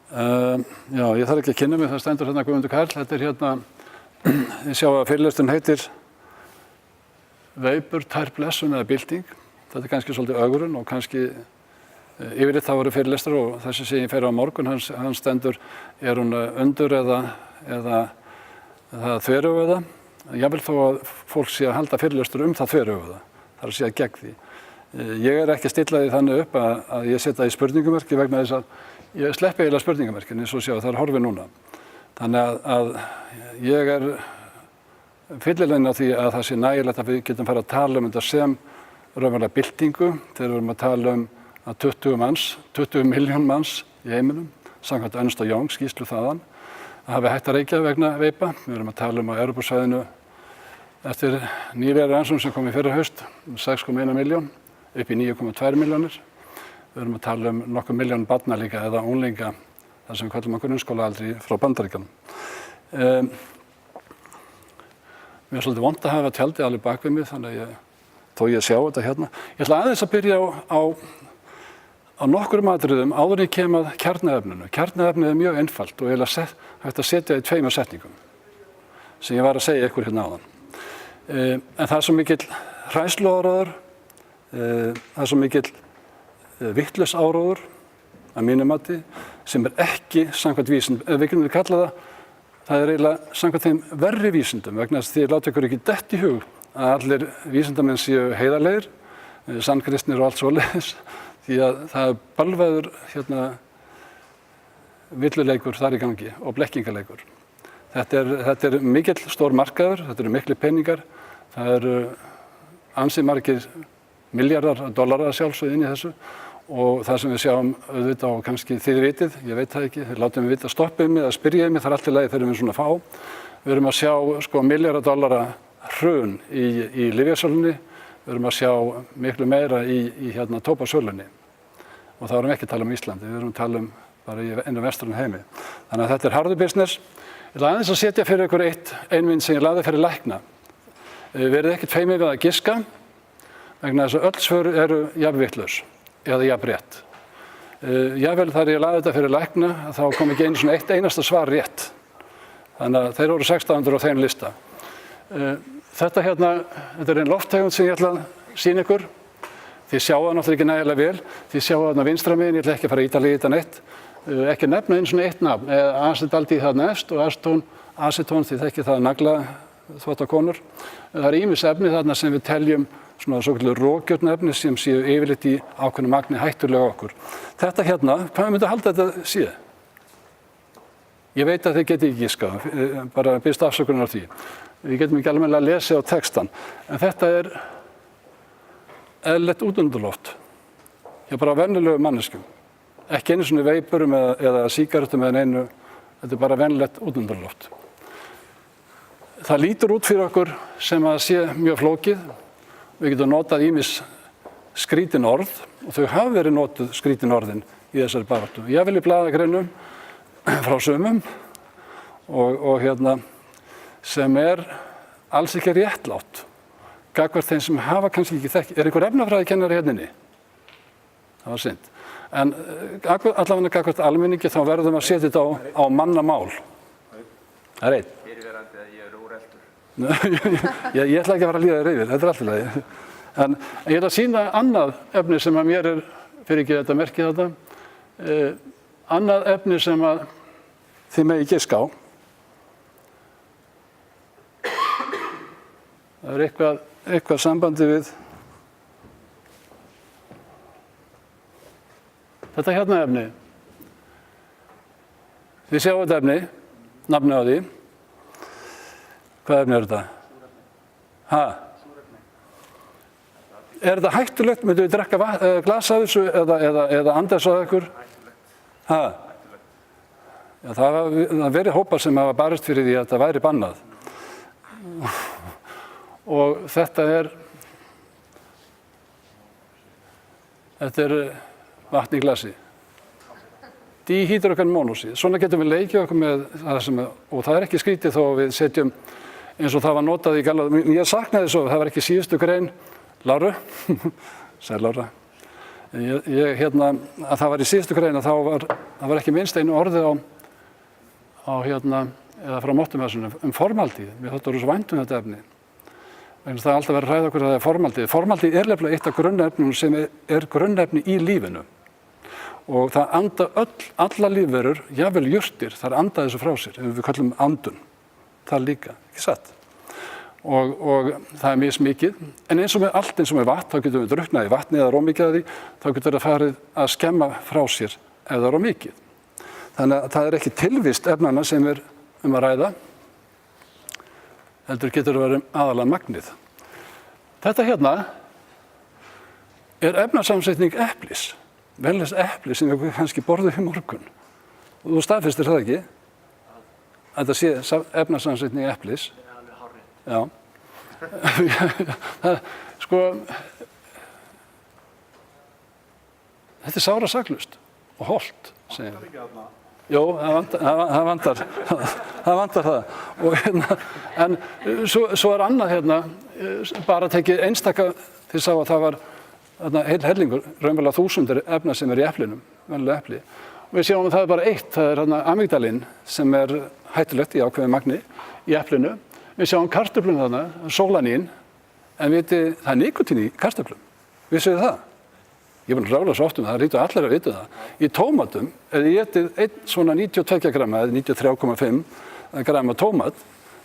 Já, ég þarf ekki að kynna mig, það stendur hérna Guðmundur Karl. Þetta hérna, ég sjá að fyrirlesturinn heitir Veipur, tær blessun eða bylting. Þetta er kannski svolítið ögrun og kannski yfirleitt það voru fyrirlestur og þessi sem ég fer á morgun, hann stendur, er hún undur eða þveröfuða. Jafnvel þó að fólk sé að halda fyrirlestur það þveröfuða, það er að segja gegn því. Ég er ekki að stilla því þannig upp að ég setja í spurningamerki vegna þess að ég sleppi eiginlega spurningamerkin eins og sjá, það er horfið núna. Þannig að ég er fyllileginn á því að það sé nægilegt að við getum fara að tala þetta sem raunverulega byltingu þegar við erum að tala að 20 milljón manns í heiminum, samkvæmt Ernst & Young skýrslu þaðan, hafi hætt að reykja vegna veipa. Við erum að tala á Evrópusvæðinu eftir nýlegri rannsókn sem kom í fyrra haust 6,1 milljón upp í 9,2 milljónir. Við erum að tala nokkur milljón barna líka eða unglinga, þar sem við kallum grunnskólaaldri frá Bandaríkjunum. Mér er svolítið vont að hafa tjaldið alveg bak við mig, þannig að þó ég sjá þetta hérna. Ég ætla aðeins að byrja á nokkrum atriðum áður en ég kem að kjarnaefninu. Kjarnaefnið er mjög einfalt og eiginlega hægt að setja í 2 setningum sem ég var að segja ykkur hérna áðan. En það er svo mikill hræðsluáróður, það er svo mikill vitlaus áróður að mínu mati sem er ekki samkvæmt vísindum. Við getum kallað það er eiginlega samkvæmt þeim verri vísindum vegna þess að þið láta ykkur ekki dett í hug að allir vísindamenn séu heiðarlegir, sannkristnir og allt svoleiðis, því að það er bölvaður villuleikur þar í gangi og blekkingaleikur. Þetta er mikill stór markaður, þetta eru miklir peningar, það eru ansi margir milljarðar dollara sjálfsögð inn í þessu og það sem við sjáum auðvitað og kannski þið vitið, ég veit það ekki, þið látið mig vita, stoppið mig eða spyrjið mig, það er allt í lagi þegar við svona fá. Við erum að sjá milljarðar dollara hrun í lyfjasölunni, við erum að sjá miklu meira í tóbakssölunni og þá erum við ekki að tala um Íslandi, við erum að tala bara í einu vestrænum heimi. Þannig að þetta er harður business. Ég ætla aðeins að setja fyrir ykkur einmynd sem ég lagði fyrir lækna. Verið ekkert feimið við að giska vegna þess að öll svör eru jafn vitlaus eða jafn rétt. Jafnvel þegar ég lagði þetta fyrir lækna þá kom ekki einu svona eitt einasta svar rétt. Þannig að þeir voru 1600 á þeim lista. Þetta er ein lofttegund sem ég ætla að sýna ykkur. Þið sjáu það náttúrulega ekki nægilega vel. Þið sjáu þarna vinstra megin, ég ætla ekki að fara að ítalið í þetta neitt. Ekki nefna einu svona eitt nafn, acetaldehýð þarna efst og acetón, þið þekkið það naglaþvottakonur. Það er ýmis efni þarna sem við teljum svona svokölluð rógjörn efni sem séu yfirleitt í ákveðnu magni hættulega okkur. Þetta hvað myndi halda þetta sé? Ég veit að þið getið ekki giskað, bara biðst afsökunar á því. Við getum ekki almennilega að lesa á textan, en þetta er eðlilegt útúrdúrloft hjá bara venjulegu manneskjum. Ekki einu svona veipurum eða sígarettum eða neinu, þetta er bara venjulegt útúrdúrloft. Það lítur út fyrir okkur sem að sé mjög flókið. Við getum notað ýmis skrítin orð og þau hafa verið notuð skrítin orðin í þessari baráttu. Ég vil í blaðagreinum frá sumum og sem er alls ekki réttlátt gagnvart þeim sem hafa kannski ekki þekkt. Er einhver efnafræðikennari hérna inni? Það var synd. En allavega gagnvart almenningi þá verðum að setja þetta á mannamál. Það er einn. Fyrirverandi að ég er úreltur. Ég ætla ekki að fara að líða þér yfir, þetta er allt í lagi. En ég ætla að sýna annað efni sem að mér er, fyrir ekki þetta merkið þetta, annað efni sem að þið megi giska á. Það er eitthvað sambandi við þetta efni. Þið sjáu þetta efni, nafnið á því. Hvað efni er þetta? Er þetta hættulegt? Myndu við drekka glas af þessu eða anda þessu að ykkur? Já, það verið hópar sem hafa barist fyrir því að þetta væri bannað. Og þetta er vatn í glasi. Dihydrogenmónosíð. Svona getum við leikið okkur með það og það er ekki skrítið þó við setjum eins og það var notað í gamla. Ég saknaði svo, það var ekki síðustu grein. Láru, sæl Lára. Að það var í síðustu grein að það var ekki minnst einu orði eða frá mottumessunum formaldíð. Mér þótti svo vænt þetta efni. Vegna það er alltaf verið að ræða okkur að það er formaldíð. Formaldíð er nefnilega eitt af grunnefnum sem er grunnefni í lífinu. Og það anda alla lífverur, jafnvel jurtir, þar anda þessu frá sér. Við kallum andun. Það líka, ekki satt. Og það er mismikið. En eins og með allt eins og með vatn, þá getum við drukknað í vatni eða rómikið af því, þá getur það farið að skemma frá sér ef það er rómikið. Þannig að það er ekki tilvist efnanna sem er að ræða, heldur getur það verið aðalega magnið. Þetta hérna er efnasamsetning eplis, venjulegs epli sem við kannski borðum í morgun. Og þú staðfestir það ekki, að það sé efnasamsetning eplis. Já. Sko, þetta er sára saklaust og hollt, segir við. Jó, það vantar það. En svo er annað bara tekið einstaka, þið sá að það var heil hellingur, raunverulega þúsundir efna sem er í eplinum, venjulega epli. Og við sjáum að það er bara eitt, það er amygdalinn sem er hættulegt í ákveðin magni í eplinu. Við sjáum kartöflum þarna, sólanín, en það er nikotín í kartöflum. Vissuð þið það? Ég er búin að rála svo oft það, hlýtur allir að vita það. Í tómatum, ef ég etið einn svona 92 gramma eða 93,5 gramma tómat,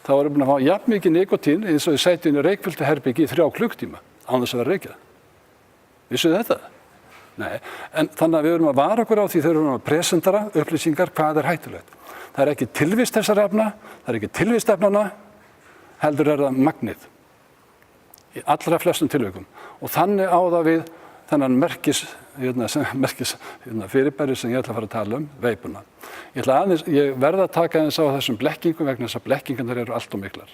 þá er ég búin að fá jafn mikið nikotín eins og ég sæti inn í reykfylltu herbergi í 3 klukktíma, án þess að vera reykjað. Vissuð þetta? Nei, en þannig að við erum að vara okkur á því þegar við erum að presentara upplýsingar hvað er hættulegt. Það er ekki tilvist þessara efna, það er ekki tilvist efnanna, heldur er það magnið í allra flestum tilvikum. Og þannig á það við þennan merkis fyrirbæri sem ég ætla að fara að tala um, veipuna. Ég verð að taka aðeins á þessum blekkingum vegna þess að blekkingarnar eru allt of miklar,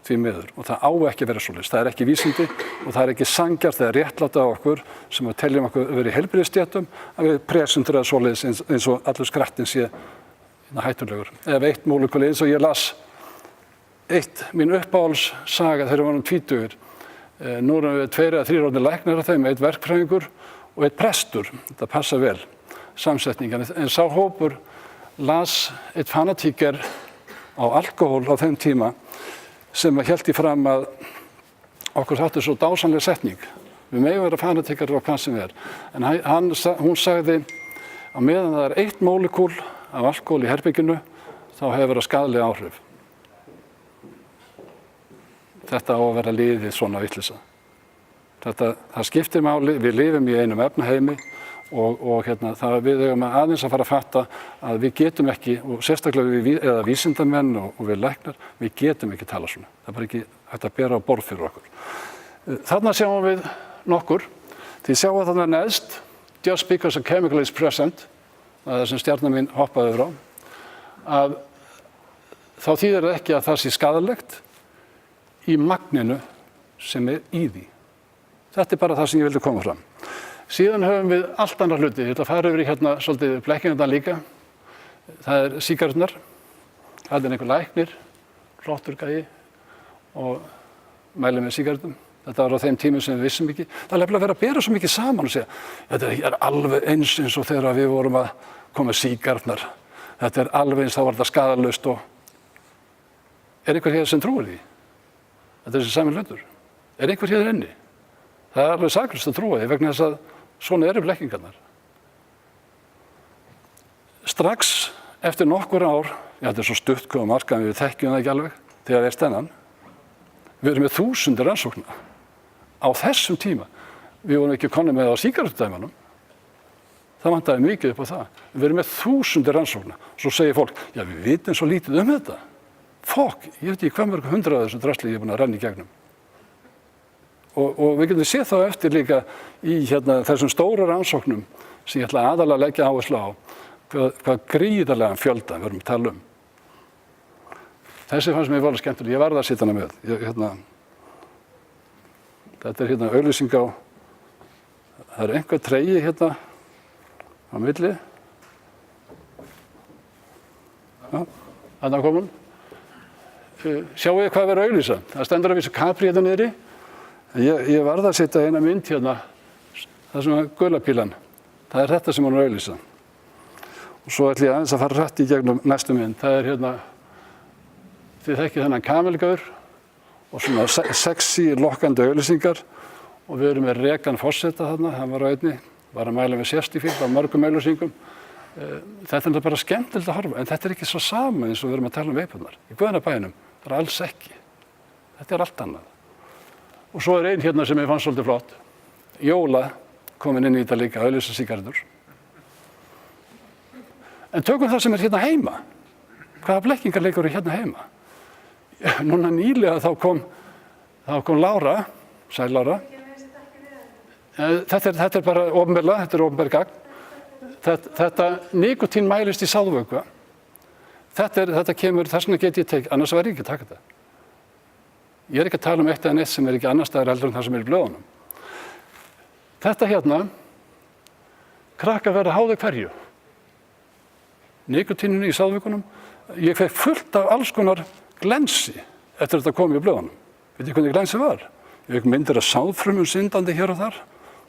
því miður. Og það á ekki að vera svoleiðis. Það er ekki vísindi og það er ekki sanngjarnt eða réttlátt af okkur sem að teljum okkur verið í heilbrigðisstéttum að við presentum það svoleiðis eins og allur skrattinn sé hættulegur. Ef eitt mólekúli eins og ég las mín uppáhaldssaga þegar við varum tvítugir. Nú erum við 2 eða 3 orðnir læknar af þeim, 1 verkfræðingur og 1 prestur. Þetta passa vel, samsetningan. En sá hópur las 1 fanatíker á alkohól á þeim tíma sem hélt í fram að okkur þáttu svo dásamleg setning. Við megum vera fanatíkar á hvað sem er. En hún sagði að meðan það er 1 mólekúl af alkohól í herberginu, þá hefur það skaðleg áhrif. Þetta á að vera liðið svona vitleysa. Það skiptir máli, við lifum í einum efnaheimi og við eigum aðeins að fara að fatta að við getum ekki, og sérstaklega eða vísindamenn og við læknar, við getum ekki tala svona. Það er bara ekki hægt að bera á borð fyrir okkur. Þarna sjáum við nokkur. Þið sjáum þarna neðst, just because a chemical is present, það er sem stjarnan mín hoppaði frá, að þá þýðir það ekki að það sé skaðlegt í magninu sem er í því. Þetta er bara það sem ég vildi koma fram. Síðan höfum við allt annar hluti. Ég ætla að fara yfir í svolítið blekkingarnar líka. Það er sígaretturnar. Það er einhver læknir, flottur gæi og mælir með sígarettum. Þetta var á þeim tímum sem við vissum ekki. Það er nefnilega verið að bera svo mikið saman og segja þetta er alveg eins og þegar við vorum að koma með sígaretturnar. Þetta er alveg eins, þá var þetta skaðalaust og er einhver hér sem trúir því? Þetta er þessi sami hlutur. Er einhver hér inni? Það er alveg saklaust að trúa því vegna þess að svona eru blekkingarnar. Strax eftir nokkur ár, þetta er svo stutt hvað markaðum við þekkjum það ekki alveg, þegar er spennan, við erum með 1000 rannsókna á þessum tíma. Við vorum ekki konum með á sígarettudæmanum. Það vantaði mikið upp á það. Við erum með 1000 rannsókna. Svo segir fólk, já við vitum svo lítið um þetta. Ég veit ekki hvað mörg 100 af þessu drasli ég er búin að renna í gegnum. Og við getum séð þá eftir líka í þessum stóru rannsóknum sem ég ætla aðalega að leggja áherslu á hvað gríðarlegan fjölda við erum að tala um. Þessi fannst mér volið skemmtileg, ég varð að sitja hana með. Þetta er auglýsing á, það er einhver tregi á milli. Þarna kom hún. Sjáu þið hvað verið að auglýsa. Það stendur að vísa Capri niðri. Ég varð að setja eina mynd það sem er gula pílan. Það er þetta sem hún er að auglýsa. Og svo ætlum ég aðeins að fara hratt í gegnum næstu mynd. Það er hérna, þið þekkið þennan kamelgaur og svona sexy, lokkandi auglýsingar og við erum með Regan forseta þarna, hann var á einni, var að mæla með Sestifíld á mörgum auglýsingum. Þetta er bara skemmtilegt að horfa, en þetta er ekki svo sama eins og við erum að tala um veipurnar. Í Guðnabænum, það er alls ekki. Þetta er allt annað. Og svo er ein hérna sem ég fannst svolítið flott. Jóla komin inn í þetta líka, auglýsa sígarettur. En tökum það sem er hérna heima. Hvaða blekkingarleikur er hérna heima? Núna nýlega þá kom Lára, sæl Lára. Þetta er bara opinberlega, þetta er opinber gagn. Þetta nikotín mælist í sáðvökva. Þetta kemur, þess vegna get ég tekið, annars var ég ekki að taka þetta. Ég er ekki að tala um eitt eða neitt sem er ekki annar staðar heldur en það sem er í blöðunum. Þetta hérna, krakkar verða háði hverju. Nikotíninu í sáðvökunum, ég fekk fullt af alls konar glensi eftir að þetta kom í blöðunum. Veit hvernig glensi var? Ég fekk myndir af sáðfrumum syndandi hér og þar,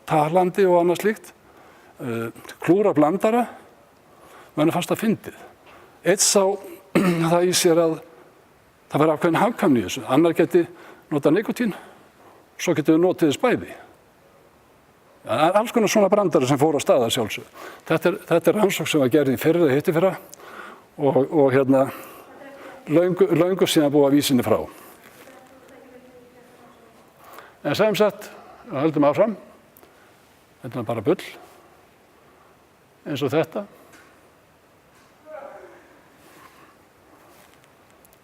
talandi og annað slíkt. Klúra blandara, menn fannst það fyndið. Eitt sá það í sér að það var ákveðin hagkvæmni í þessu. Annar geti notað nikotín, svo getur við notið þess bæði. Það er alls konar svona brandari sem fór á staða sjálfsög. Þetta er rannsókn sem var gerð í fyrra eða hittifyrra og hérna löngu síðan búið að vísinni frá. En sem sagt, við höldum áfram. Þetta er bara bull. Eins og þetta.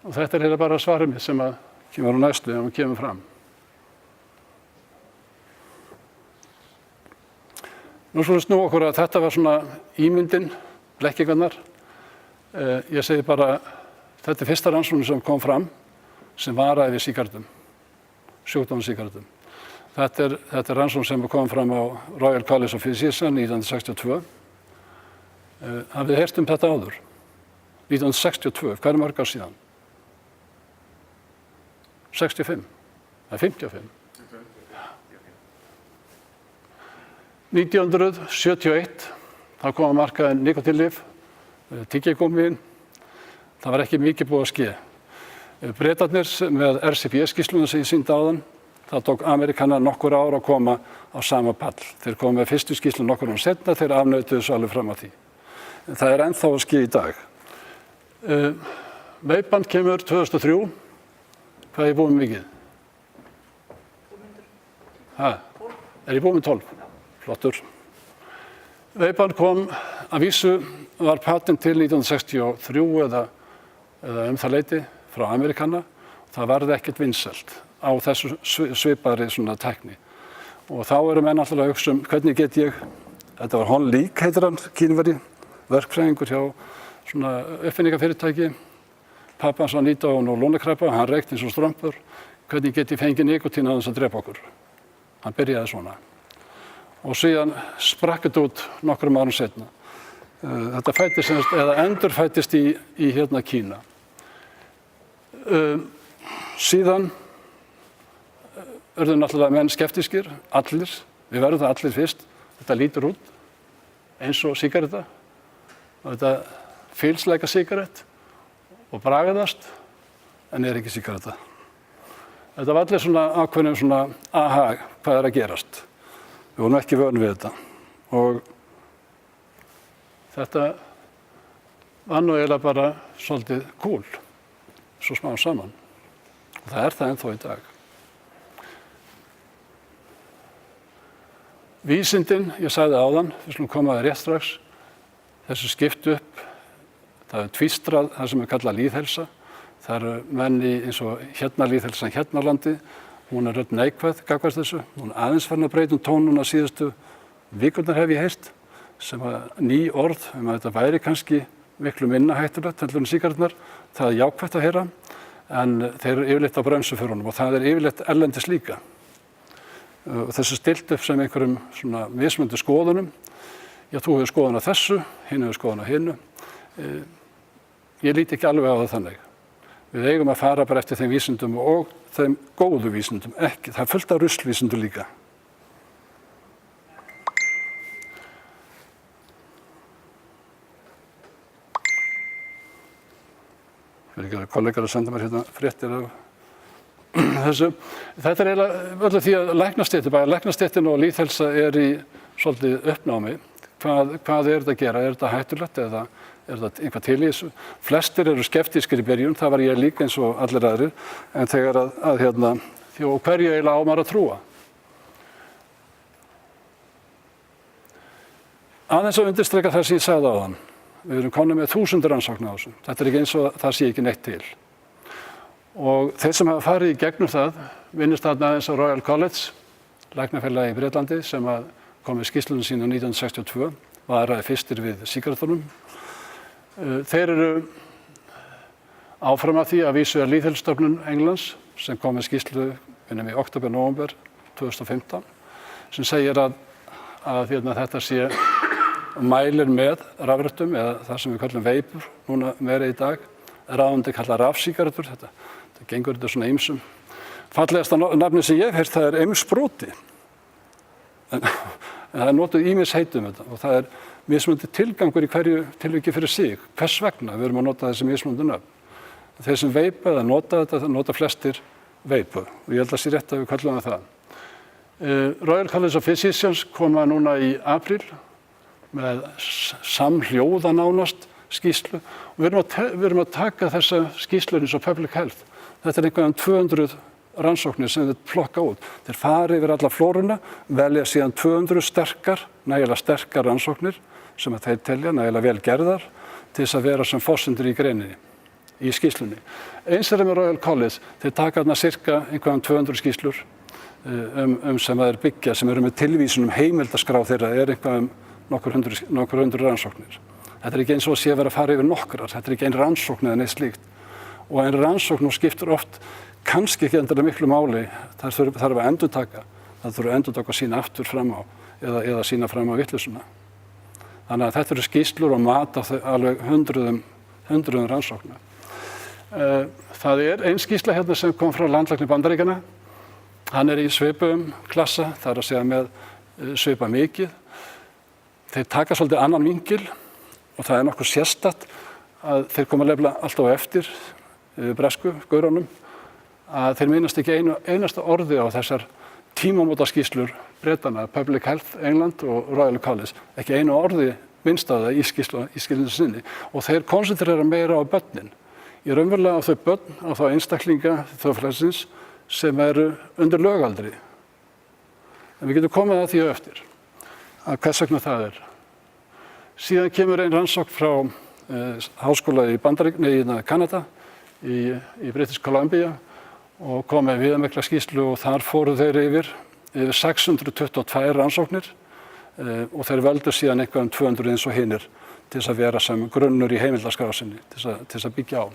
Og þetta er bara svarið mitt sem að kemur á næstu ef hann kemur fram. Nú skulum snúa okkur að þetta var svona ímyndin, blekkingarnar. Ég segi bara, þetta er fyrsta rannsóknin sem kom fram sem varaði við sígarettum, sjúkdómssígarettum. Þetta er rannsókn sem kom fram á Royal College of Physicians 1962. Hafið þið heyrt um þetta áður? 1962, hvað er mörg ár síðan? 65, það er 55. 1971, þá kom að markaði nikótínlyf, tyggigúmmín. Það var ekki mikið búið að ske. Bretarnir með RCP-skýrsluna sem ég sýndi áðan, það tók Amerikanar nokkur ár að koma á sama pall. Þeir komu með fyrstu skýrslu nokkur árum seinna, þeir afnautuðu svo alveg fram að því. En það er ennþá að ske í dag. Veipan kemur 2003. Hvað er ég búið með mikið? Er ég búið með 12? Flottur. Veipan kom, að vísu var patent til 1963 eða það leyti frá Amerikana. Það varði ekkert vinsælt á þessu svipaðri svona tækni. Og þá eru menn alltaf að hugsa hvernig get ég, þetta var Hon Lik heitir hann, kínveri, verkfræðingur hjá svona uppfinningafyrirtæki. Pappa hans var nýta á lónakrabba, hann reykti eins og strömpur. Hvernig get ég fengið nikotín að þess að drepa okkur? Hann byrjaði svona. Og síðan sprakk þetta út nokkrum árum seinna. Þetta fættist, eða endurfættist í hérna Kína. Síðan urðu náttúrulega menn skeptískir, allir. Við verðum það allir fyrst. Þetta lítur út eins og sígaretta. Og þetta feels like a cigarette og bragðast, en er ekki sígaretta. Þetta var allir svona ákveðnum svona, aha, hvað er að gerast? Við vorum ekki vön við þetta. Og þetta var nú eiginlega bara svolítið cool, svo smá saman. Og það er það ennþá í dag. Vísindin, ég sagði áðan, við skulum koma að rétt strax, þessu skipt upp, það er tvístrað, það sem er kallað lýðheilsa. Það eru menni eins og hérna lýðheilsan hérna á landi, hún er öll neikvæð gagnvart þessu, hún er aðeins farin að breyta tónuna síðustu vikurnar hef ég heyrt, sem að ný orð að þetta væri kannski miklu minna hættulegt heldur en sígaretturnar, það er jákvætt að heyra, en þeir eru yfirleitt á bremsuförunum og það er yfirleitt erlendis líka. Og þessu stilt upp sem einhverjum svona mismunandi skoðunum, já, þú hefur skoðun á þessu, hinn hefur skoðun á hinnu. Ég líti ekki alveg á það þannig. Við eigum að fara bara eftir þeim vísindum og þeim góðu vísindum, ekki. Það er fullt af ruslvísindum líka. kollegar að senda mér hérna fréttir af þessu. Þetta eiginlega öllu því að læknastéttin, bæði læknastéttin og lýðheilsa í svolítið uppnámi. Hvað þetta að gera? Þetta hættulegt eða þetta eitthvað til í þessu? Flestir eru skeptískir í byrjun, það var ég líka eins og allir aðrir, en þegar og hverju eiginlega á maður að trúa? Aðeins að undirstrika það sem ég sagði áðan. Við erum komin með 1000 rannsóknir á þessu. Þetta ekki eins og það sé ekki neitt til. Og þeir sem hafa farið í gegnum það, vinnist þarna eins og Royal College, læknafélagi í Bretlandi, sem kom með skýrslunum sína 1962, var aðraði fyrstir við sígarettunum. Þeir eru áfram að því að vísu Lýðheilsustofnun Englands, sem kom með skýrslu í október-nóvember 2015, sem segir að þetta sé mælir með rafrettum, eða það sem við kallum veipur núna meira í dag, ráðandi kalla rafsígarettur, þetta gengur þetta svona ýmsum. Fallegasta nafni sem ég hef heyrt, það eimsproti. En það notuð ýmis heitum þetta og það mismunandi tilgangur í hverju tilviki fyrir sig. Hvers vegna við erum að nota þessi mismunandi nöfn. Þeir sem veipa eða nota þetta, það nota flestir veipu og ég held að sé rétt að við kallum það. Royal College of Physicians koma núna í apríl með samhljóða nánast skýrslu og við erum að taka þessa skýrslu eins og Public Health. Þetta einhverjum 200 rannsóknir sem þeir plokka út. Þeir fara yfir alla flóruna, velja síðan 200 nægilega sterkar rannsóknir sem að þeir telja nægilega vel gerðar til þess að vera sem forsendur í greininni, í skýrslunni. Eins með Royal College, þeir taka þarna cirka einhverjum 200 skýrslur sem þeir byggja, sem eru með tilvísun heimildaskrá þeirra, einhverjum nokkur hundruð rannsóknir. Þetta ekki eins og sé að vera að fara yfir nokkrar, þetta ekki ein rannsókn eða neitt slíkt. Og ein rannsókn skiptir oft kannski ekki endilega miklu máli, það þarf að endurtaka, það þarf að endurtaka og sína aftur fram á eða sína fram á vitleysunna. Þannig að þetta eru skýrslur og mat á alveg hundruðum rannsókna. Það ein skýrsla hérna sem kom frá landlækni Bandaríkjanna, hann í svipuðum klassa, það að segja með svipa mikið. Þeir taka svolítið annan vinkil og það nokkuð sérstakt að þeir koma lefnilega alltaf eftir bresku gaurunum að þeir minnast ekki einasta orði á þessar tímamótaskýrslur Bretana, Public Health England og Royal College. Ekki einu orði minnst á það í skýrslunni sinni og þeir konsentrera meira á börnin. Ég raunverulega á þau börn, á þá einstaklinga þjóðfélagsins sem eru undir lögaldri. En við getum komið að því eftir, að hvers vegna það Síðan kemur ein rannsókn frá háskóla í Kanada, í British Columbia og kom með viðamikla skýrslu og þar fóru þeir yfir 622 rannsóknir og þeir völdu síðan einhverjum 200 eins og hinir til þess að vera sem grunnur í heimildaskrásinni, til þess að byggja á.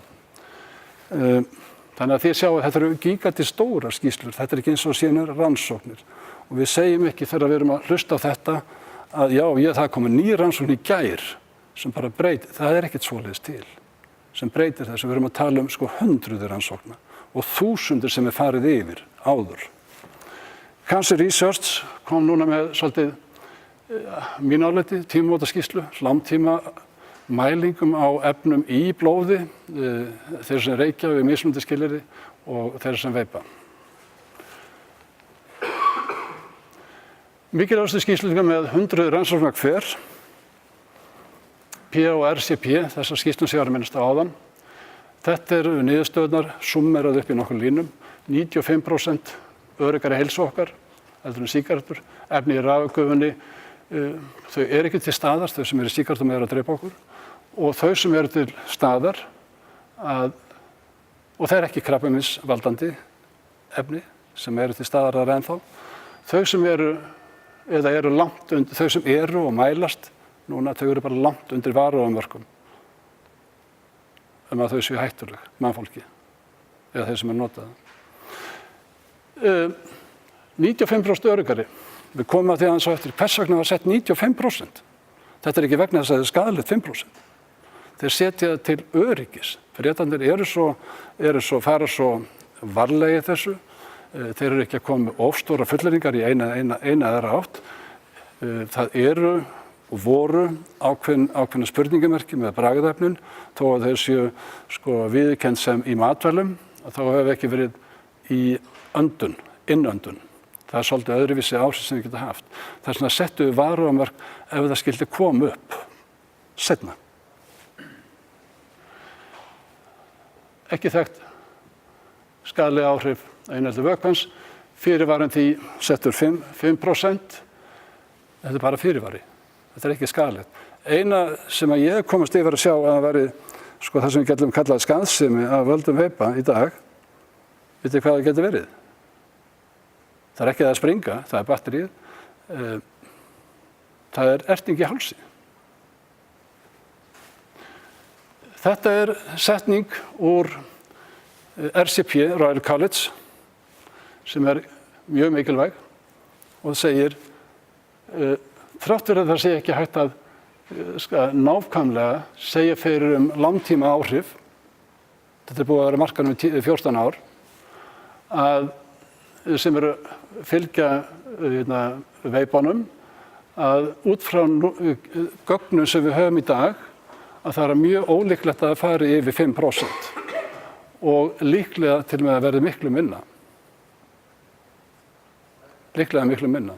Þannig að þið sjáu að þetta eru gíganti stórar skýrslur, þetta ekki eins og síðan rannsóknir og við segjum ekki þegar við erum að hlusta á þetta að það komið ný rannsókn í gær sem bara breytir, það ekkert svoleiðis til sem breytir þessu, við erum að tala hundruðir rannsókna og þúsundir sem farið yfir áður. Cancer Research kom núna með svolítið mín áliti, tímamótaskýrslu, langtíma mælingum á efnum í blóði, þeir sem reykja við mismunandi skilyrði og þeir sem veipa. Mikilvægastu skýrslur með 100 rannsóknar hver, P og RCP, þessar skýrslur sem ég var að minnast á áðan. Þetta eru niðurstöðurnar summerað upp í nokkur línum, 95% öruggari heilsu okkar, heldur en sígarettur, efni í rafgufunni, þau ekki til staðar, þau sem í sígarettum að drepa okkur, og þau sem til staðar, og það ekki krabbameinsvaldandi efni sem til staðar ennþá, þau sem eru langt undir, þau sem eru og mælast, núna þau eru bara langt undir varúðarmörkum að þau séu hættuleg mannfólki eða þeir sem notað. 95% öruggari. Við komum að því aðeins á eftir hvers vegna var sett 95%. Þetta ekki vegna þess að það skaðlegt 5%. Þeir setja til öryggis. Bretarnir fara svo varlega í þessu. Þeir eru ekki að koma með ofstóra fullyrðingar í eina eða aðra átt. Það eru og voru ákveðna spurningamerki með bragðefnin, þó að þau séu viðurkennd sem í matvælum, þá hefur ekki verið í innöndun. Það er svolítið öðruvísi áhrif sem við getum haft. Þess vegna settum við varúðarmörk ef það skyldi koma upp seinna. Ekki þekkt skaðleg áhrif á innihaldi vökvans, fyrirvaran því settur 5%. Þetta er bara fyrirvari. Þetta er ekki skaðlegt. Eina sem að ég komast yfir að sjá að það væri það sem við getum kallað skaðsemi af völdum veipa í dag, vitið hvað það getur verið? Það er ekki að springa, það er batterið, það er erting í hálsi. Þetta er setning úr RCP, Royal College, sem er mjög mikilvæg og segir þrátt fyrir að það sé ekki hægt að nákvæmlega segja fyrir langtíma áhrif, þetta er búið að vera markanum í 14 ár, sem eru fylgja veipunum, að út frá gögnum sem við höfum í dag, að það er mjög ólíklegt að það fari yfir 5% og líklega til og með að verði miklu minna. Líklega miklu minna.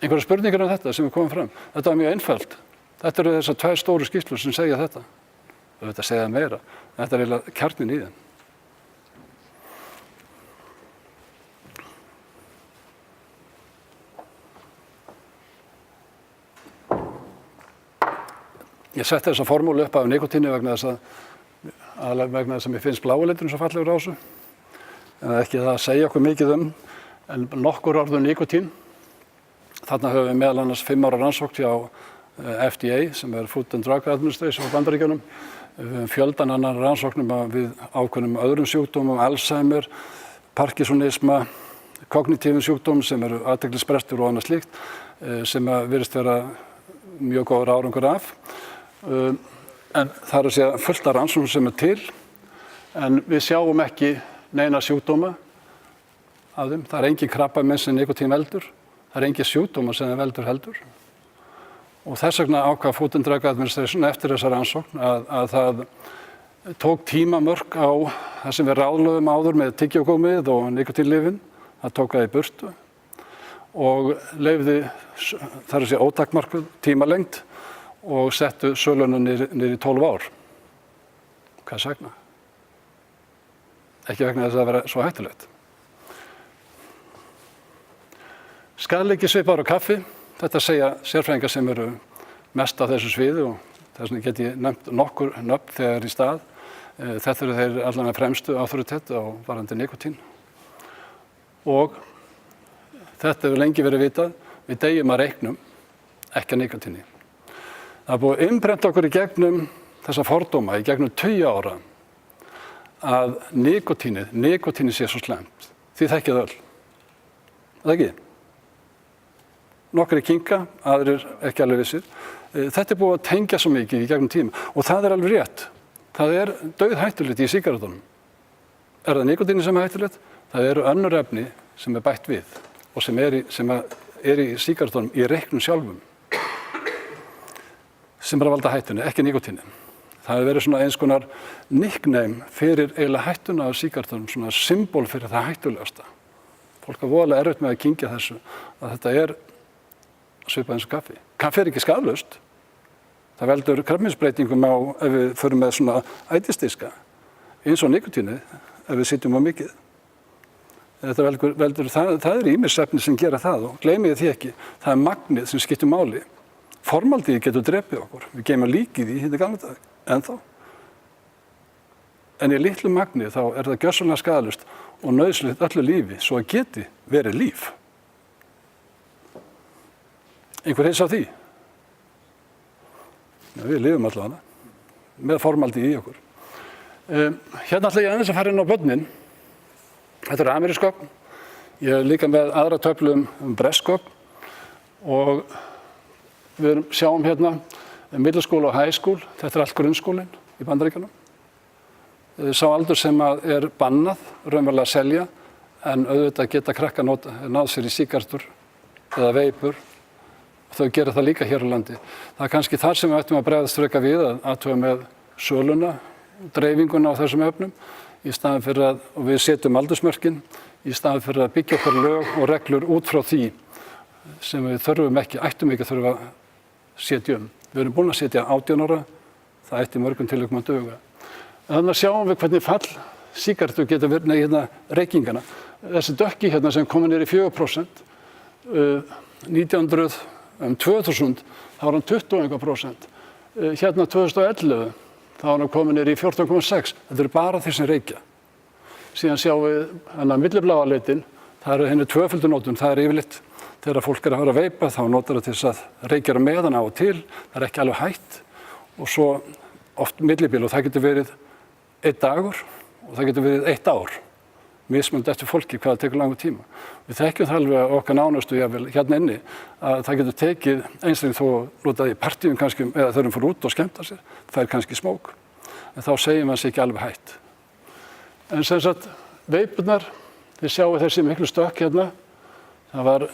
Einhverjar spurningar þetta sem er komið fram. Þetta var mjög einfalt. Þetta eru þessar 2 stóru skýrslur sem segja þetta. Og þetta segja meira. Þetta er eiginlega kjarninn í þeim. Ég setti þessa formúlu upp af nikótíni vegna þess að mér finnst blái liturinn svo fallegur á þessu. Ekki það að segja okkur mikið en nokkur orð nikótín. Þarna höfum við meðal annars 5 ára rannsókn hjá FDA, sem er Food and Drug Administration á Bandaríkjunum. Við höfum fjöldan annan rannsóknum við ákveðnum öðrum sjúkdómum, Alzheimer, Parkinsonisma, kognitífum sjúkdómum sem eru athyglisbrestur og annað slíkt, sem virðist vera mjög góður árangur af. En það er að segja fullt af rannsóknum sem er til, en við sjáum ekki neina sjúkdóma af þeim. Það er engin krabbamein sem nikótín veldur. Það er engin sjúkdómar sem það veldur heldur. Og þess vegna ákvað Food and Drug Administration eftir þessa rannsókn að það tók tímamörk á það sem við ráðlögum áður með tyggjógúmmið og nikótínlyfin. Það tók það í burtu og leyfði, það er að segja ótakmarkuð tímalengd og settu söluna niður í 12 ár. Hvað sagna? Ekki vegna þess að það vera svo hættulegt. Skaðleiki svipar á kaffi, þetta segja sérfræðingar sem eru mest á þessu sviði og þess vegna get ég nefnt nokkur nöfn þegar í stað. Þetta eru þeir allavega fremstu autoritet á varðandi nikótín. Og þetta hefur lengi verið vitað, við deyjum að reyknum, ekki að nikótíni. Það er búið að innprenta okkur í gegnum þessa fordóma, í gegnum 20 ára, að nikótíni sé svo slæmt. Þið þekkið öll. Það ekki? Nokkrir kinka, aðrir ekki alveg vissir. Þetta er búið að tengja svo mikið í gegnum tíma og það er alveg rétt. Það er dauðhættulegt í sígarettunum. Er það nikótíni sem er hættulegt? Það eru önnur efni sem er bætt við og sem er í sígarettunum í reyknum sjálfum sem er að valda hættunni, ekki nikótíni. Það hefur verið svona eins konar nickname fyrir eiginlega hættuna af sígarettunum, svona symbol fyrir það hættulegasta. Fólk er voðalega erfitt með að kyngja þessu að þetta er svipað eins og kaffi. Kaffi er ekki skaðlaust. Það veldur krabbameinsbreytingum ef við förum með svona ætisdiska, eins og nikótínið, ef við sitjum á mikið. Þetta veldur, það er ýmis efni sem gera það og gleymið því ekki. Það er magnið sem skiptir máli. Formaldíð getur drepið okkur. Við geymum líkið í hérna gamla dag, ennþá. En í litlu magni þá er það gjörsamlega skaðlaust og nauðsynlegt öllu lífi svo að geti verið líf. Einhver heils á því? Ja, við lifum allavega með formaldíð í okkur. Hérna ætla ég aðeins að fara inn á börnin. Þetta eru amerísk gögn. Ég er líka með aðra töflu bresk gögn og við sjáum hérna middle-school og high school. Þetta er allt grunnskólinn í Bandaríkjunum. Sá aldur sem er bannað raunverulega að selja en auðvitað geta krakkar náð sér í sígarettur eða veipur. Þau gera það líka hér á landi. Það kannski þar sem við ættum að bregðast frekar við að athuga með söluna, dreifinguna á þessum efnum, í staðan fyrir að, og við setjum aldursmörkin, í staðan fyrir að byggja okkur lög og reglur út frá því sem við þurfum ekki, ættum ekki að þurfa að setja Við erum búin að setja 18 ára, það ætti mörgum tilökum að duga. Þannig að sjáum við hvernig fall sígarettu getur verið, reykingana. Þessi dökki sem komið niður í 4%, 2000, þá var hann 20%. Hérna 2011, þá var hann komið niður í 14,6. Þetta eru bara þeir sem reykja. Síðan sjáum við hann að millibláa litin, það eru henni tvöföldu nótun, það er yfirleitt þegar fólk að fara að veipa, þá notar það til þess að reykja meðan á og til, það er ekki alveg hætt og svo oft millibil og það getur verið 1 dagur og það getur verið 1 ár, mismunandi eftir fólki hvað það tekur langur tíma. Við þekkjum það alveg okkar nánustu hérna inni að það getur tekið einstaklega þó notaði í partíum kannski eða þau eru fyrir út og skemmta sér, það er kannski smók, en þá segir maður sér ekki alveg hætt. En sem sagt, veipurnar, þið sjáu þessi miklu stökk hérna, það var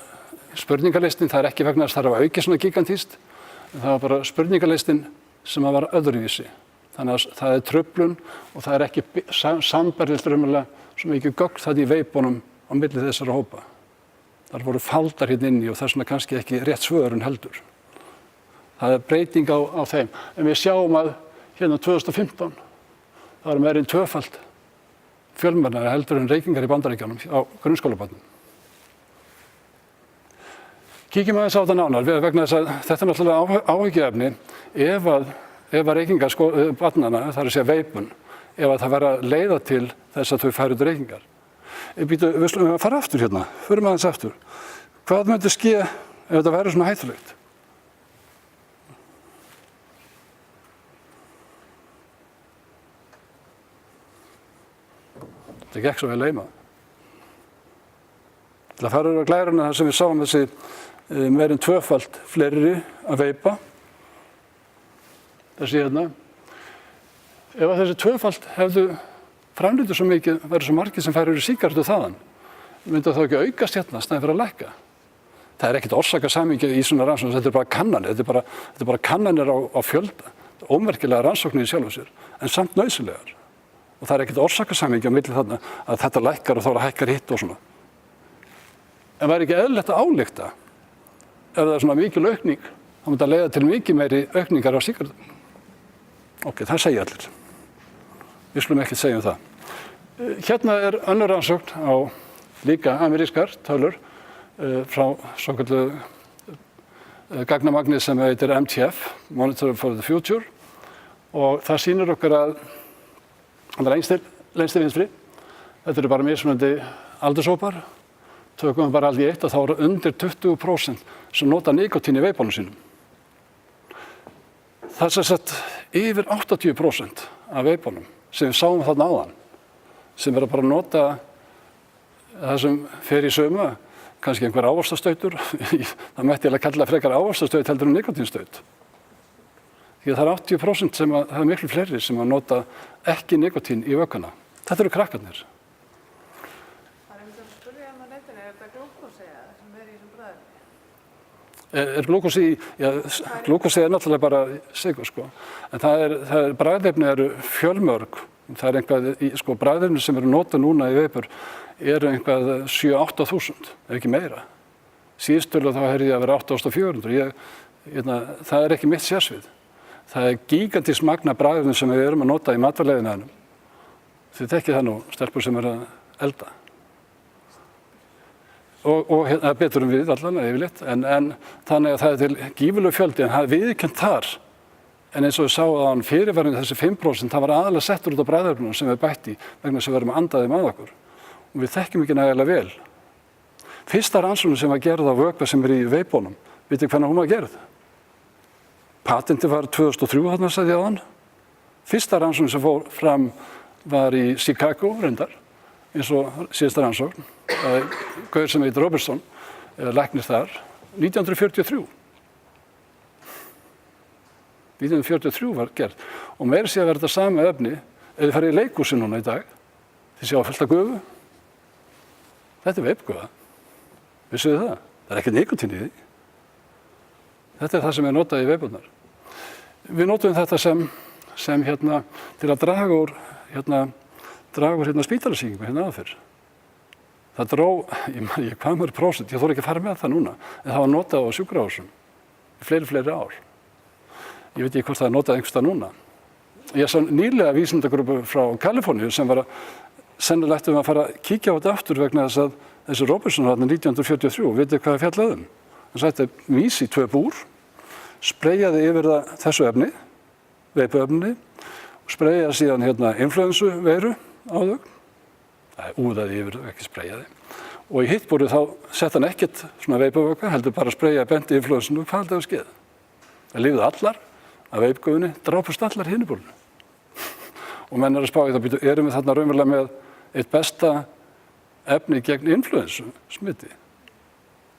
spurningalistin, það er ekki vegna þess að það var aukið svona gigantískt, en það var bara spurningalistin sem var öðruvísi. Þannig að það er truflun og það er ekki sambærilegt raunverulega svo mikið gögn það í veipunum á milli þessara hópa. Það voru faldar hérna inni og það er svona kannski ekki rétt svörun heldur. Það er breyting á þeim. En við sjáum að hérna 2015, það var meira en 2-falt fjölmennari heldur en reykingar í Bandaríkjunum á grunnskólabarnum. Kíkjum aðeins á þetta nánar vegna þess að þetta er náttúrulega áhyggjuefni ef að reykingar barnanna, það er að segja veipun, ef að það verður að leiða til þess að þau færu út reykingar. Við slumum að fara aftur hérna, förum aðeins aftur. Hvað myndi ske ef þetta verður svona hættulegt? Þetta gekk svo vel heima. Til að fara yfir á glæruna þar sem við sáum þessi meir en 2-falt fleiri að veipa. Þessi hérna. Ef að þessi 2-falt hefðu framleitt svo mikið, verið svo margir sem færu í sígarettu þaðan, myndi þá ekki aukast hérna staðinn fyrir að lækka. Það er ekkert orsakasamhengi í svona rannsóknum, þetta er bara kannanir, þetta er bara kannanir á fjölda, ómerkilega rannsóknir í sjálfu sér, en samt nauðsynlegar. Og það er ekkert orsakasamhengi á milli þarna að þetta lækkar og þá hækkar hitt og svona. En væri ekki eðlilegt að álykta ef það er svona mikil aukning, þá myndi að leiða til mikið meiri aukningar á sígarettum. Ok, það segja allir. Við skulum ekki segja það. Hérna er önnur rannsókn á líka amerískar tölur frá svokölluðu gagnamagni sem heitir MTF, Monitor for the Future, og það sýnir okkur að það er lengst vinstri. Þetta eru bara mismunandi aldurshópar. Tökum við bara allt í eitt og þá eru undir 20% sem nota nikótín í veipunum sínum. Það er sem sagt yfir 80% af veipunum sem við sáum þarna áðan, sem eru bara að nota það sem fer í sauma, kannski einhver ávaxtastautur, það mætti eiginlega kalla frekar ávaxtastaut heldur en nikótínstaut. Því að það er 80% sem það er miklu fleiri sem að nota ekki nikótín í vökuna. Þetta eru krakkarnir. Er glúkósi í, glúkósi er náttúrulega bara sykur, sko. En bragðefni eru fjölmörg. Það er einhvað, bragðefni sem eru notað núna í veipur eru einhvað 7-8 þúsund, ef ekki meira. Síðstölu þá heyrði ég að vera 8.400. Það er ekki mitt sérsvið. Það er gigantískt magna bragðefni sem við erum að nota í matvælaleiðinaðinum. Þið þekkið það nú, stelpur sem eru að elda. Og betur við allan yfirleitt, en þannig að það er til gífurlegur fjöldi, en það er viðurkennt þar. En eins og við sáum að fyrirvarinn þessi 5%, það var aðalega settur út á bragðefnunum sem við bætti vegna þess að við erum að anda þeim að okkur. Og við þekkjum ekki nægilega vel. Fyrsta rannsóknin sem var gerð á vökva sem er í veipunum, vitið hvernig hún var gerð? Patentið var 2003, þarna sagði ég áðan. Fyrsta rannsóknin sem fór fram var í Chicago, reyndar, eins og síðasta rannsókn. Gaur sem heitir Robertson, læknir þar, 1943. 1943 var gerð. Og meira sé að vera þetta sama efni, ef þið farið í leikhúsi núna í dag, þið sjá fullt af gufu. Þetta er veipgufa. Vissuð þið það? Það er ekki nikótín í því. Þetta er það sem er notað í veipurnar. Við notum þetta sem til að draga úr spítalarsýkingum aðfyrr. Það dró, hvað mörg prósent, ég þori ekki að fara með það núna, en það var notað á sjúkrahúsum í fleiri ár. Ég veit ekki hvort það er notað einhvers staðar núna. Ég sá nýlega vísindagrúpu frá Kaliforníu sem var sennilega ættum að fara að kíkja á þetta aftur vegna þess að þessi Robertson þarna 1943, vitið hvað það fjallaði um? Hann sætti vís í 2 búr, spreyjaði yfir það þessu efni, veipuefni, og spreyjaði síðan influensuveiru á þau. Það úðaði yfir þau, ekki spreyjaði. Og í hitt búrið þá sett hann ekkert svona veipuvökva, heldur bara spreyjaði benti influensunu, hvað haldið að skeið? Það lifðu allar af veipgufunni, drápust allar hinu búrinu. Og menn að spá í það, erum við þarna raunverulega með eitt besta efni gegn influensu smiti.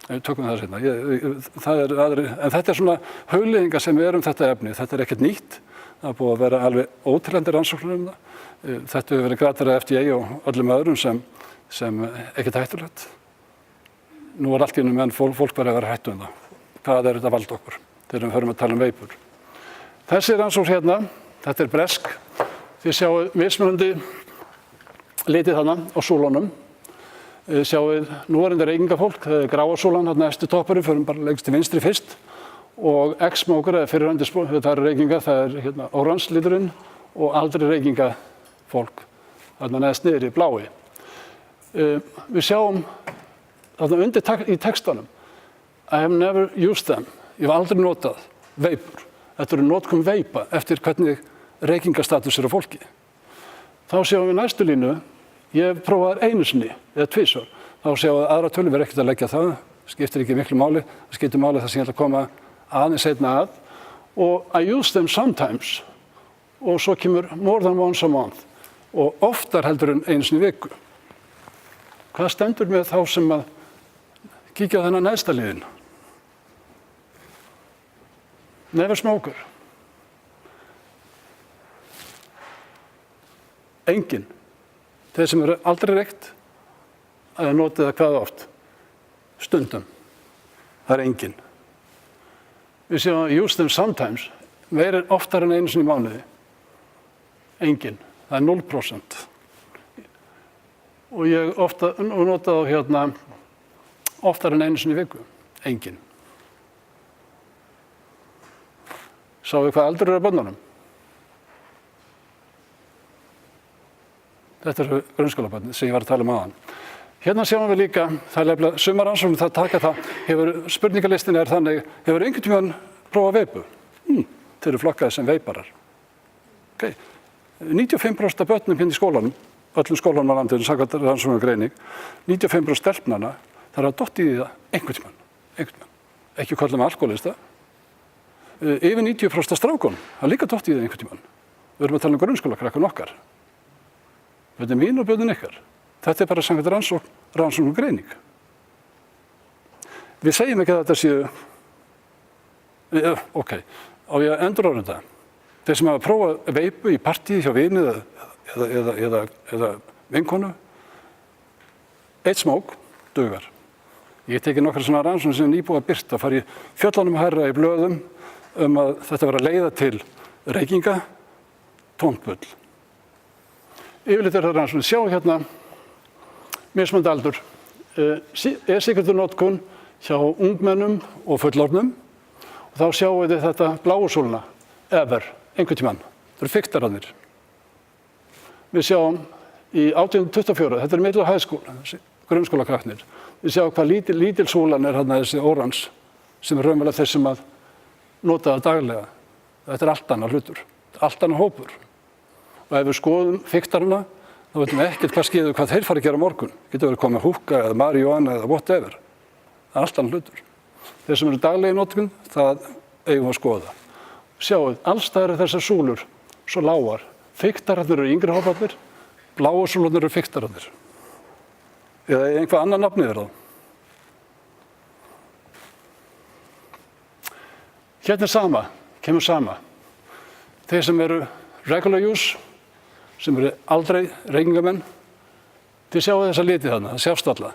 Við tökum það seinna. En þetta er svona hugleiðingar sem er þetta efni. Þetta er ekkert nýtt. Það er búið að vera alveg ótrúlegar rannsóknir um það. Þetta hefur verið gratað af FDA og öllum öðrum sem ekkert hættulegt. Nú er allt í einu menn fólk bara að vera hættu um það. Hvað er þetta vald okkur þegar við förum að tala um veipur? Þessi rannsókn þetta er bresk. Þið sjáu mismunandi litið þarna á súlunum. Sjáu núverandi reykingafólk, það er gráa súlan, þarna eftir toppurinn, förum bara lengst til vinstri fyrst. Og ex-smókar eða fyrrverandi það er reykingar, það er orange liturinn og aldrei reykingafólk, þarna neðst niður í blái. Við sjáum þarna undir í textanum, I have never used them, ég hef aldrei notað veipur. Þetta eru notkun veipa eftir hvernig reykingastatus er á fólki. Þá sjáum við næstu línu, ég hef prófað einu sinni eða tvisvar. Þá sjáum við aðra tölum við ekkert að leggja það, skiptir ekki miklu máli, það skiptir máli þar sem ég ætla að koma aðeins seinna að. Og I use them sometimes og svo kemur more than once a month og oftar heldur en einu sinni í viku. Hvað stendur með þá sem að kíkja á þennan neðsta liðin? Never smoker. Engin. Þeir sem eru aldrei reykt, að notið það hvað oft? Stundum. Það er engin. Við séum að use them sometimes, meira oftar en einu sinni í mánuði. Engin. Það er 0%. Og ég nota þá oftar en einu sinni í viku. Engin. Sáu við hvað aldur eru á börnunum? Þetta eru grunnskólabörn sem ég var að tala um áðan. Hérna sjáum við líka, það er nefnilega sumar rannsóknir það taka það, spurningalistin er þannig, hefur einhvern tímann prófað veipu? Þeir eru flokkaðir sem veiparar. Okay. 95% af börnum hérna í skólanum, öllum skólanum á landinu, samkvæmt rannsóknargreining, 95% stelpnanna, það er að dottið í það einhvern tímann. Ekki köllum alkoholista. Yfir 90% af strákunum, það er líka dottið í það einhvern tímann. Við erum að tala um grunnskólakrakkan okkar. Börnin mín og börnin ykkar. Þetta er bara samkvæmt rannsóknargreining. Við segjum ekki að þetta séu, á ég að endurorða þetta. Þeir sem hafa prófað veipu í partíi hjá vini eða vinkonu, eitt smók dugar. Ég teki nokkra svona rannsóknir sem nýbúið að birta, fari fjöllunum hærra í blöðum að þetta var að leiða til reykinga, tómt bull. Yfirleitt er það rannsóknir. Sjá hérna mismunandi aldur. E-sígarettunotkun hjá ungmennum og fullorðnum. Og þá sjáum við þetta bláu súluna, ever, einhvern tímann. Það eru fiktararnir. Við sjáum í 1824, þetta er middle high school, grunnskólakraknir. Við sjáum hvað lítil súlan er hérna þessi orange, sem er raunverulega þeir sem að nota það daglega. Þetta er allt annað hlutur, allt annað hópur. Og ef við skoðum fiktarana, þá veitum við ekkert hvað þeir fara að gera á morgun. Getur verið að koma húkka eða marihuana eða whatever. Það er allt annað hlutur. Þeir sem eru daglega í notkun, það eigum við að skoða. Sjáum, allstaðar eru þessar súlur svo lágar. Fiktararnir eru yngri hóparnir, bláu súlurnar eru fiktararnir. Eða einhvað annað nafn yfir þá. Hérna kemur sama. Þeir sem eru regular use, sem eru aldrei reykingamenn, þið sjáu þessa liti þarna, það sjást alla.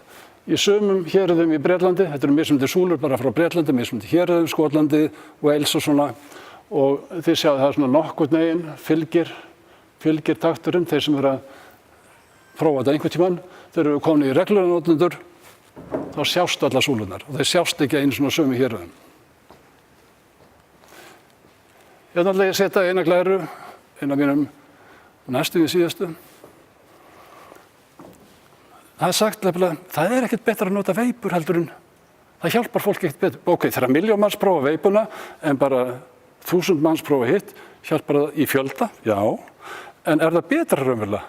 í sumum héruðum í Bretlandi, þetta eru mismunandi súlur bara frá Bretlandi, mismunandi héruðum, Skotlandi, Wales og svona, og þið sjáðu það svona nokkurn veginn fylgir takturinn, þeir sem eru að prófa þetta einhvern tímann, þeir eru komin í reglulega notendur, þá sjást allar súlunar og þeir sjást ekki einu svona sömu héruðum. Hérna ætla ég að setja eina glæru, eina mínum næstu við síðustu. Það sagt nefnilega, það ekkert betra að nota veipur heldur en það hjálpar fólk ekkert betur. Ok, þegar 1 milljón manns prófa veipuna en bara 1000 manns prófa hitt, hjálpar það í fjölda, já, en það betra raunverulega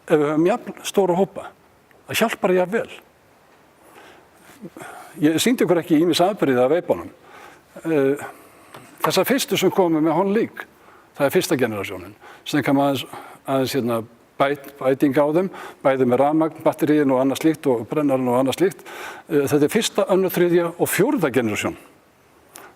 ef við höfum jafn stóra hópa? Það hjálpar það vel. Ég sýndi ykkur ekki ýmis afbrigði af veipunum. Þessar fyrstu sem komu með Honleek, það fyrsta generasjónin, sem kann aðeins bæting á þeim, bæði með rafmagn, batteríin og annað slíkt og brennarinn og annað slíkt. Þetta fyrsta, önnur, þriðja og 4. generasjón.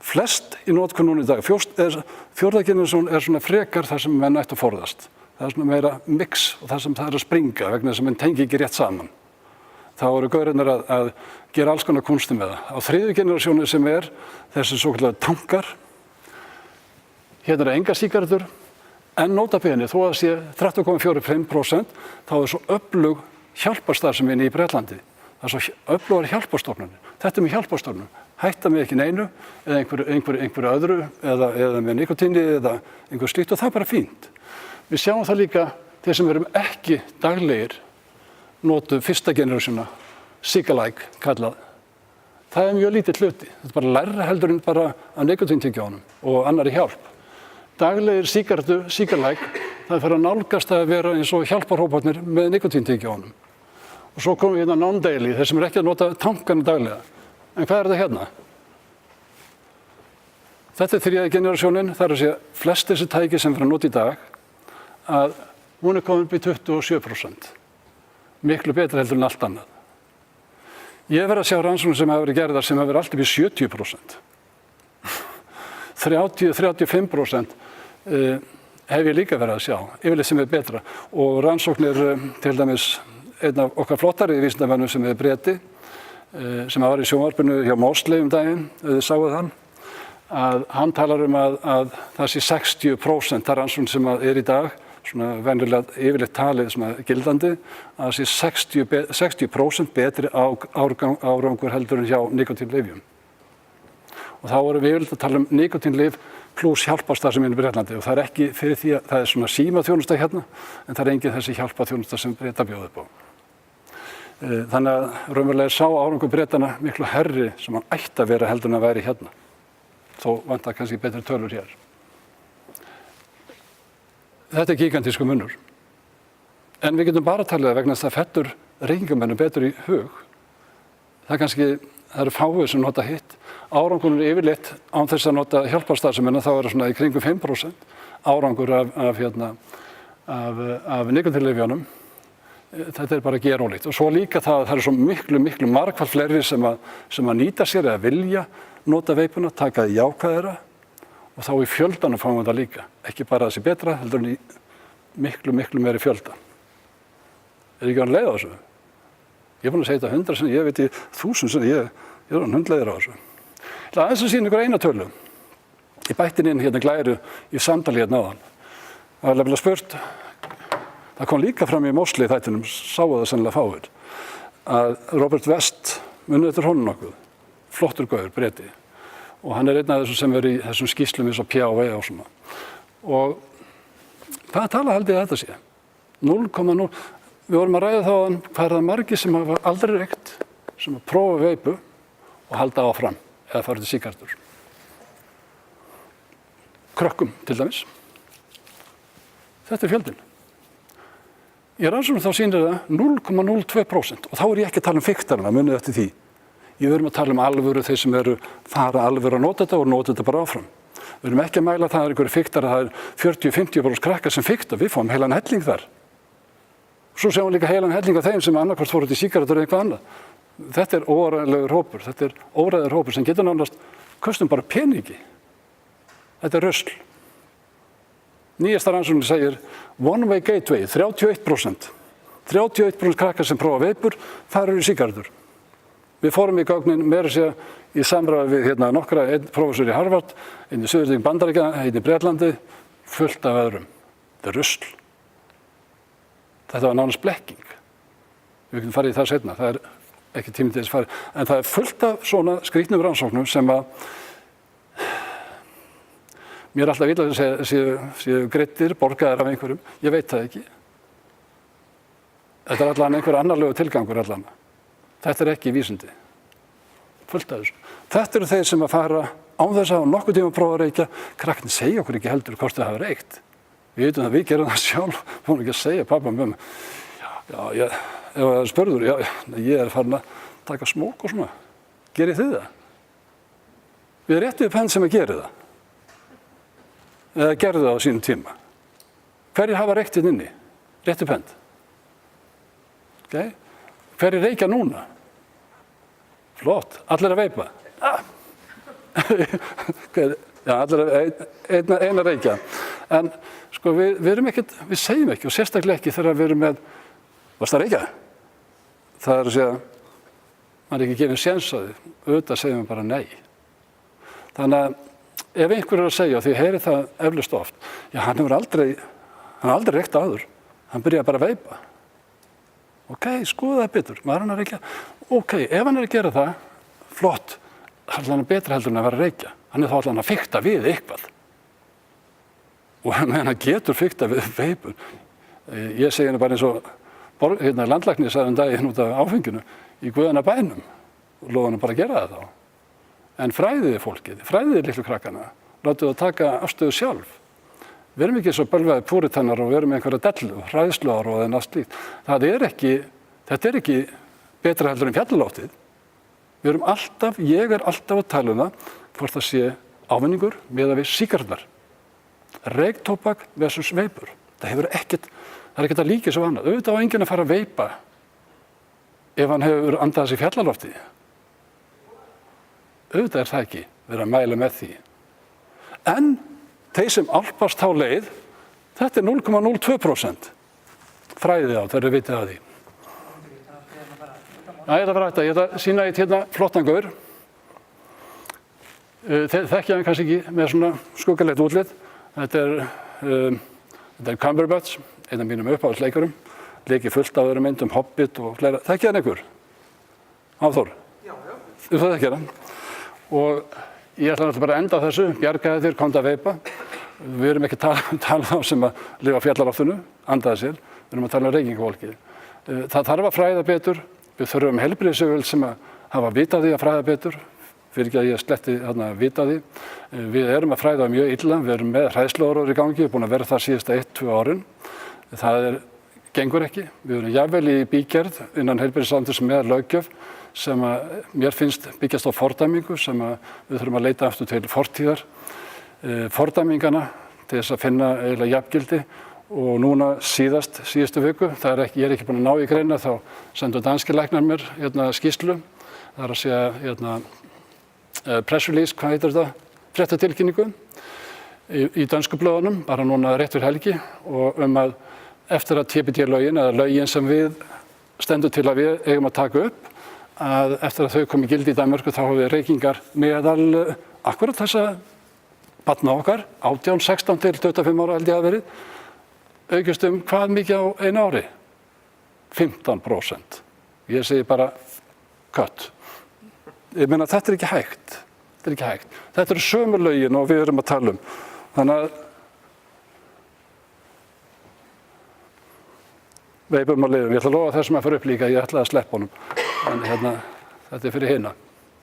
Flest í notkun núna í dag. 4. generasjón svona frekar þar sem menn ættu að forðast. Það svona meira mix og það sem það að springa vegna þess að menn tengi ekki rétt saman. Þá eru gaurarnir að gera alls konar kunsti með það. Á 3. generasjónu sem þessi svokallaðir tankar, hérna engar sígarettur, en nota bene, þó að sé 13,45%, þá svo öflug hjálparstarfsemi í Bretlandi. Það svo öflugar hjálparstofnanir. Þetta með hjálparstofnunum. Hætta með ekki neinu, eða einhverju öðru, eða með nikotíni, eða einhver slíkt og það bara fínt. Við sjáum það líka, þeir sem erum ekki daglegir, notu 1. generasjóna, cigalike kallað. Það mjög lítið hluti. Þetta bara læra heldur en bara að nikotíntyggjónum og annarri hjálp. Daglegir cigalike, það fyrir að nálgast að vera eins og hjálparhóparnir með nikotíntyggjónum. Og svo komum við hérna non-daily, þeir sem ekki að nota tankana daglega. En hvað þetta hérna? Þetta 3. generasjónin, það að segja flest þessi tæki sem fyrir að nota í dag, að hún komin upp í 27%. Miklu betra heldur en allt annað. Ég verið að sjá rannsóknir sem hafa verið gerðar sem hafa verið allt upp í 70%. 30-35% hef ég líka verið að sjá, yfirleitt sem betra. Og rannsóknir, til dæmis, einn af okkar flottari vísindamönnum sem Breti, sem var í sjónvarpinu hjá Mosley daginn, þið sáuð hann, að hann talar að það sé 60% þar rannsóknir sem í dag, svona venjulega yfirleitt talið sem gildandi, að það sé 60% betri árangur heldur en hjá nikotínlyfjum. Og þá vorum við yfirleitt að tala nikotínlyf pluss hjálparstarfsemi í Bretlandi og það ekki fyrir því að það svona símaþjónusta hérna, en það engin þessi hjálpaþjónusta sem Breta bjóði upp á. Þannig að raunverulega sá árangur Bretana miklu herri sem hann ætti að vera heldur en að væri hérna. Þó vantar kannski betri tölur hér. Þetta gigantísku munur. En við getum bara talið að vegna þess að fettur reykingamönnum betur í hug. Það eru fáið sem nota hitt. Árangurinn yfirleitt án þess að nota hjálparstarfsemina þá svona í kringum 5% árangur af nikotínlyfjunum. Þetta bara gerólíkt. Og svo líka það eru svo miklu margfalt fleiri sem að nýta sér eða vilja nota veipuna, taka því jákvæðara og þá í fjöldanum fáum við það líka. Ekki bara þessi betra, heldur en í miklu meiri fjölda. Ekki að leið á þessu? Ég búin að segja þetta 100 sinni, ég veit í 1000 sinni, ég er 100 leiðir á þessu. Það aðeins að sýna ykkur eina tölu. Ég bætti inn hérna glæru í samtali hérna áðan. Það var nefnilega spurt, það kom líka fram í Mosley þættinum, sáu það sennilega fáir, að Robert West, munið eftir honum nokkuð, flottur gaur, Breti. Og hann einn af þessum sem í þessum skýrslum eins og PAV og svona. Og hvað tala held ég að þetta sé? 0,0. Við vorum að ræða þá hvað það margir sem hafa aldrei reykt, sem að prófa veipu og halda áfram eða fara til sígarettur. Krökkum til dæmis. Þetta fjöldinn. Í rannsóknum þá sýnir það 0,02% og þá ég ekki að tala fiktarana, munið eftir því. Ég verðum að tala alvöru þeir sem fara alvöru að nota þetta og nota þetta bara áfram. Við erum ekki að mæla það einhverju fiktar, það 40-50% krakkar sem fikta, við fáum heilan helling þar. Svo sjáum við líka heilan helling af þeim sem annarkvort fóru til sígarettur eða eitthvað annað. Þetta óræðilegur hópur, þetta óræður hópur sem getur nánast, kostum bara peningi. Þetta rusl. Nýjasta rannsóknin segir One Way Gateway, 31%. 31% krakkar sem prófa veipur, það eru í sígarettur. Við fórum í gögnin meira sér í samræði við hérna nokkra, einn prófessor í Harvard, einn í Suðurríkjum Bandaríkjanna, einn í Bretlandi, fullt af öðrum. Þetta er rusl. Þetta var nánast blekking. Við getum farið í það seinna, það er ekki tími til þess að fara. En það er fullt af svona skrýtnum rannsóknum sem að mér er alltaf illa að séu greiddir, borgaðir af einhverjum. Ég veit það ekki. Þetta er allan einhver annarlegu tilgangur allan. Þetta er ekki vísindi. Fullt af þessu. Þetta eru þeir sem að fara án þess að hafa nokkuð tíma að prófa að reykja. Krakkarnir segja okkur ekki heldur hvort þau hafa reykt. Við veitum það, við gerum það sjálf. Við vorum ekki að segja pappa og mömmu. Ef það spurður, ég er farin að taka smók og svona. Gerið þið það? Við réttum upp henn sem að gera það. Eða gerðu það á sínum tíma. Hverjir hafa reykt hérna inni? Rétt upp henn. Okay. Hverjir reykja núna? Flott, allir að veipa. Allir eina reykja. En sko við erum ekkert, við segjum ekki og sérstaklega ekki þegar við erum með, varst það reykja? Það er að segja, maður er ekki gefið séns á því, auðvitað segjum við bara nei. Þannig að ef einhver er að segja, og því heyri það eflaust oft, já hann hefur aldrei reykt áður, hann byrjaði bara að veipa. Ok, skoða það betur, maður hann að reykja. Ok, ef hann er að gera það, flott, hann er betra heldur en að vera að reykja. Hann er þá allan að fikta við eitthvað. Og hann getur fikta við veipun. Ég segi henni bara eins og landlæknir sagði daginn út af áfenginu í Guðana bænum og lofa hann bara að gera það þá. En fræðiði fólkið, fræðiði litlu krakkana, látið að taka afstöðu sjálf. Við erum ekki svo bölvaði púritannar og við erum einhverja dellu, hræðsluár og þennan slíkt. Þetta er ekki betra heldur en fjallalóftið. Ég er alltaf að tala um það, hvort það sé ávinningur miðað við sígaretturnar. Reyktóbak versus veipur. Það er ekkert að líka svo annað. Auðvitað á enginn að fara að veipa ef hann hefur andað sig fjallalofti. Auðvitað er það ekki verið að mæla með því. En þeir sem álpast þá leið, þetta er 0,02%. Fræðið á, þeir eru vitið að því. Ég ætla að sýna eitt hérna flottan gaur. Þekkja hann kannski ekki með svona skuggalegt útlit. Þetta er Cumberbatch, einn af mínum uppáhaldsleikurum. Leikið fullt af öðrum myndum, Hobbit og fleira. Þekkja hann einhver? Hafþór? Já. Þú þekkja hann. Og ég ætla náttúrulega bara að enda á þessu, bjargaði þér, komdu að veipa. Við erum ekki að tala þá sem að lifa á fjallarloftinu, andaði sér. Við erum að tala um reykingafólkið. Það þarf að fræða betur. Við þurfum heilbrigðisyfirvöld sem að hafa vitað því að fræða betur. Fyrir ekki að ég sletti þarna að vita því. Við erum að fræða mjög illa. Við erum með hræðsluáróður í gangi. Við erum búin að vera það síðasta 1-2 árin. Það gengur ekki. Við erum jafnvel í bígerð innan heilbrigðisráðuneytis með löggjöf sem að mér finnst byggjast á fordæmingu sem að við þurfum að leita aftur til fortíðar fordæmingana til þess að finna eiginlega jafngildi og núna síðustu viku, ég er ekki búin að ná í greina, þá sendu danskir læknar mér skýrslu, það er að segja press release, hvað heitir þetta, fréttatilkynningu í dönsku blöðunum, bara núna rétt fyrir helgi og að eftir að TPD-lögin eða lögin sem við stendur til að við eigum að taka upp að eftir að þau komi gildi í Danmörku þá hafa við reykingar meðal akkurat þessa barna okkar, 18, 16 til 25 ára held ég að verið, aukist hvað mikið á einu ári? 15%. Ég segi bara cut. Ég meina þetta er ekki hægt. Þetta eru sömu lögin og við erum að tala um. Þannig að veipum á liðum. Ég ætla að lofa þessum að fara upp líka, ég ætla að sleppa honum. En þetta er fyrir hina.